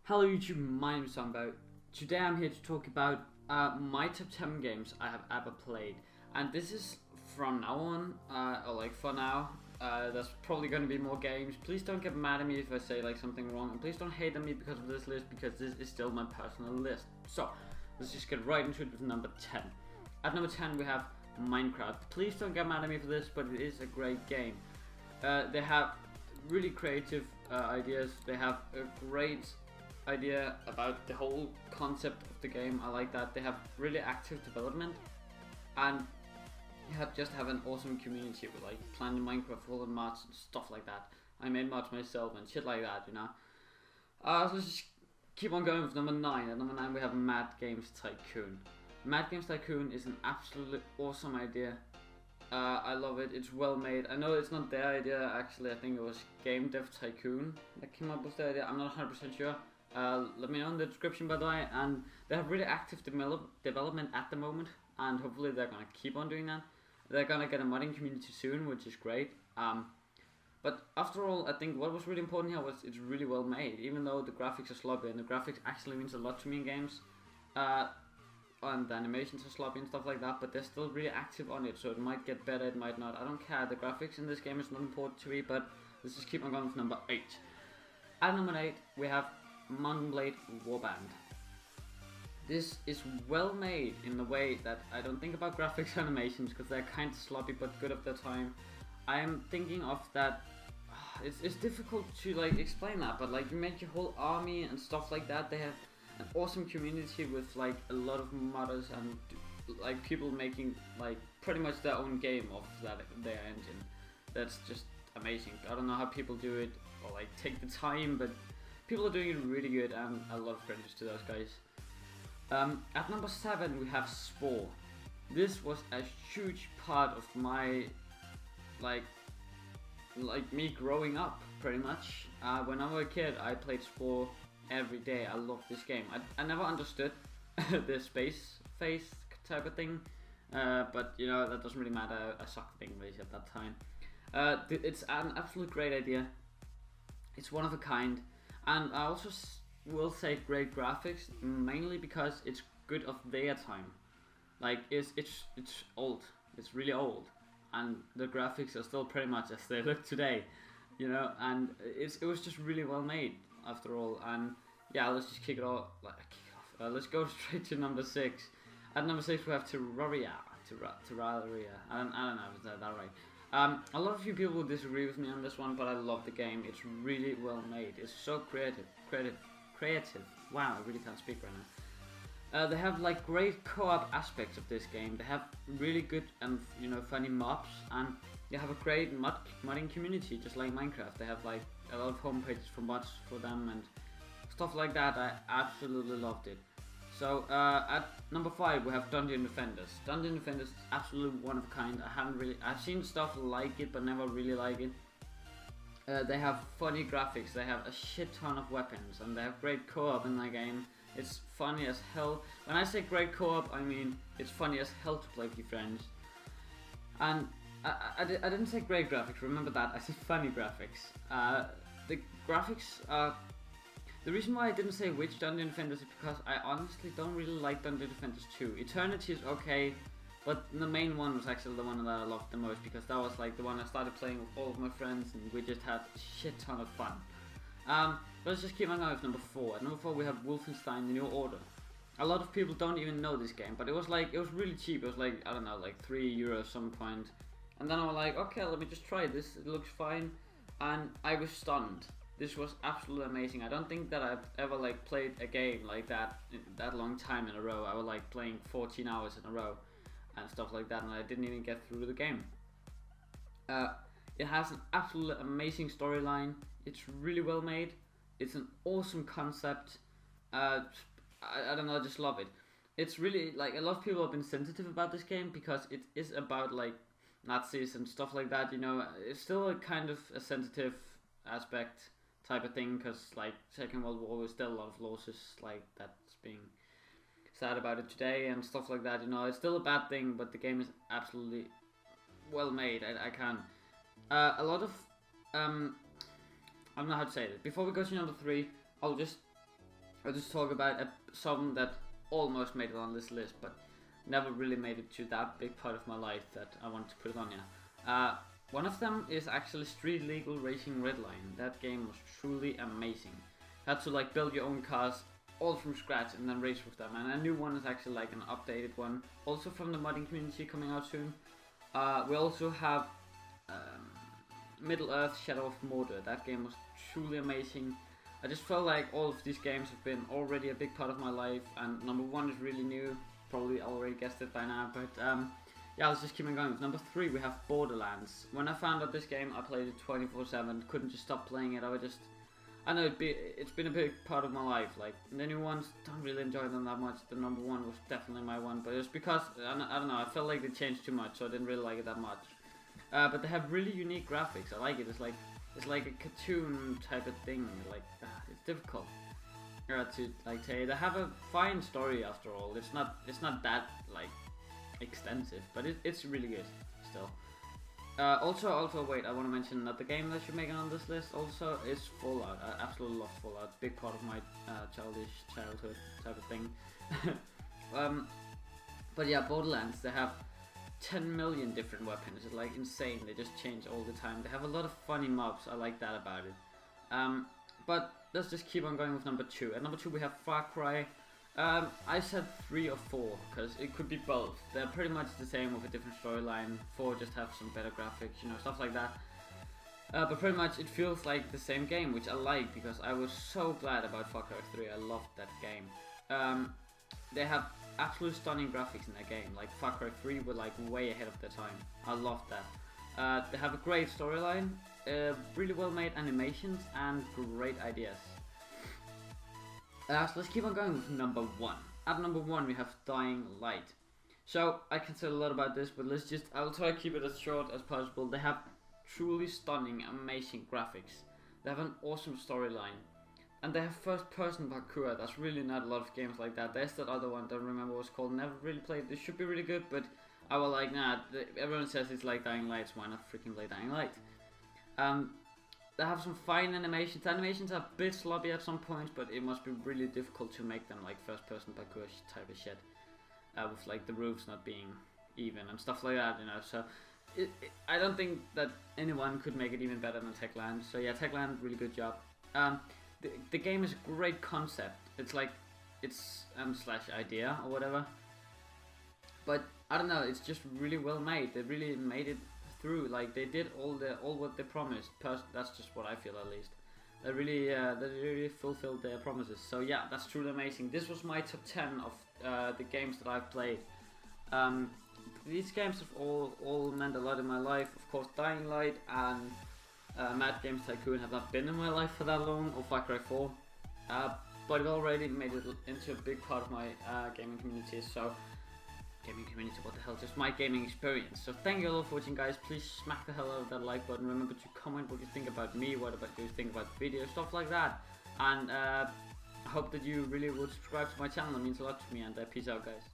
Hello YouTube, my name is Sunbow. Today I'm here to talk about my top 10 games I have ever played. And this is from now on, or like for now. There's probably going to be more games. Please don't get mad at me if I say like something wrong. And please don't hate on me because of this list, because this is still my personal list. So, let's just get right into it with number 10. At number 10 we have Minecraft. Please don't get mad at me for this, but it is a great game. They have really creative ideas. They have a great idea about the whole concept of the game. I like that. They have really active development, and just have an awesome community with like planning Minecraft full of mods and stuff like that. I made mods myself and shit like that, you know. So let's just keep on going with number 9. At number 9 we have Mad Games Tycoon. Mad Games Tycoon is an absolutely awesome idea. I love it. It's well made. I know it's not their idea actually. I think it was Game Dev Tycoon that came up with the idea. I'm not 100% sure. Let me know in the description by the way. And they have really active development at the moment, and hopefully they're gonna keep on doing that. They're gonna get a modding community soon, which is great. But after all, I think what was really important here was it's really well made, even though the graphics are sloppy, and the graphics actually means a lot to me in games. And the animations are sloppy and stuff like that, but they're still really active on it, so it might get better, it might not. I don't care. The graphics in this game is not important to me, but let's just keep on going with number 8. At number 8 we have Mount & Blade Warband. This is well made in the way that I don't think about graphics animations because they're kind of sloppy but good at the time. I am thinking of that. It's difficult to like explain that, but like you make your whole army and stuff like that. They have an awesome community with like a lot of modders and like people making like pretty much their own game of their engine. That's just amazing. I don't know how people do it or like take the time, but people are doing it really good, and a lot of credits to those guys. At number 7 we have Spore. This was a huge part of my like me growing up pretty much. When I was a kid I played Spore every day. I love this game. I never understood the space phase type of thing, but you know that doesn't really matter. I sucked at English at that time. It's an absolute great idea. It's one of a kind, and I also will say great graphics, mainly because it's good of their time. Like it's old. It's really old, and the graphics are still pretty much as they look today, you know. And it was just really well made after all. And yeah, let's just kick it off. Let's go straight to number 6. At number 6 we have Terraria. I don't know if I said that right. A lot of you people will disagree with me on this one, but I love the game. It's really well made. It's so creative. Wow, I really can't speak right now. They have like great co-op aspects of this game. They have really good and funny mobs, and they have a great modding community, just like Minecraft. They have like a lot of homepages for mods for them and stuff like that. I absolutely loved it. So at number 5 we have Dungeon Defenders. Dungeon Defenders is absolutely one of a kind. I've seen stuff like it, but never really like it. They have funny graphics, they have a shit ton of weapons, and they have great co-op in the game. It's funny as hell. When I say great co-op, I mean it's funny as hell to play with your friends. And I didn't say great graphics, remember that, I said funny graphics. The graphics are... The reason why I didn't say which Dungeon Defenders is because I honestly don't really like Dungeon Defenders 2. Eternity is okay, but the main one was actually the one that I loved the most, because that was like the one I started playing with all of my friends, and we just had a shit ton of fun. But let's just keep on going with number 4. At number 4 we have Wolfenstein: The New Order. A lot of people don't even know this game, but it was really cheap. It was like, I don't know, like €3 some point. And then I was like, okay, let me just try this. It looks fine, and I was stunned. This was absolutely amazing. I don't think that I've ever like played a game like that long time in a row. I was like playing 14 hours in a row and stuff like that, and I didn't even get through the game. It has an absolutely amazing storyline. It's really well made. It's an awesome concept. I don't know, I just love it. It's really like a lot of people have been sensitive about this game because it is about like Nazis and stuff like that. You know, it's still a kind of a sensitive aspect type of thing, because like Second World War was still a lot of losses, like that's being sad about it today and stuff like that. You know, it's still a bad thing, but the game is absolutely well made. I can't. A lot of I don't know how to say it. Before we go to number 3, I'll just I'll just talk about some that almost made it on this list, but never really made it to that big part of my life that I wanted to put it on here. One of them is actually Street Legal Racing Redline. That game was truly amazing. You had to like build your own cars all from scratch and then race with them. And a new one is actually like an updated one, also from the modding community, coming out soon. We also have Middle Earth Shadow of Mordor. That game was truly amazing. I just felt like all of these games have been already a big part of my life, and number 1 is really new. Probably already guessed it by now, but yeah, let's just keep on going. With number 3, we have Borderlands. When I found out this game, I played it 24/7. Couldn't just stop playing it. I know it's been a big part of my life. Like the new ones, don't really enjoy them that much. The number 1 was definitely my one, but it's because I don't know. I felt like they changed too much, so I didn't really like it that much. But they have really unique graphics. I like it. It's like a cartoon type of thing. Like it's difficult to like say. They have a fine story after all. It's not that like extensive, but it's really good still. Also wait, I want to mention that the game that you're making on this list also is Fallout. I absolutely love Fallout. Big part of my childhood type of thing. But yeah, Borderlands, they have 10 million different weapons. It's like insane. They just change all the time. They have a lot of funny mobs. I like that about it. But let's just keep on going with number 2. At number 2 we have Far Cry. I said 3 or 4 because it could be both. They're pretty much the same with a different storyline. 4 just have some better graphics, you know, stuff like that. But pretty much it feels like the same game, which I like because I was so glad about Far Cry 3. I loved that game. They have absolute stunning graphics in that game. Like Far Cry 3 were like way ahead of their time. I loved that. They have a great storyline, really well made animations, and great ideas. So let's keep on going with number 1. At number 1 we have Dying Light. So I can say a lot about this, but I'll try to keep it as short as possible. They have truly stunning, amazing graphics. They have an awesome storyline. And they have first person parkour. That's really not a lot of games like that. There's that other one, don't remember what it's called, never really played. This should be really good, but I was like, nah, everyone says it's like Dying Light, so why not freaking play Dying Light? They have some fine animations. The animations are a bit sloppy at some points, but it must be really difficult to make them like first-person parkour type of shit, with like the roofs not being even and stuff like that, you know. So I don't think that anyone could make it even better than Techland. So yeah, Techland, really good job. The game is a great concept. It's like it's slash idea or whatever, but I don't know. It's just really well made. They really made it through. Like they did all what they promised. That's just what I feel, at least. They really fulfilled their promises. So yeah, that's truly amazing. This was my top 10 of the games that I've played. These games have all meant a lot in my life. Of course, Dying Light and Mad Games Tycoon have not been in my life for that long, or Far Cry 4. But it already made it into a big part of my gaming community. So. Gaming community, what the hell, just my gaming experience. So thank you all for watching, guys. Please smack the hell out of that like button. Remember to comment what you think about me, what about you think about the video, stuff like that. And I hope that you really would subscribe to my channel. It means a lot to me, and peace out, guys.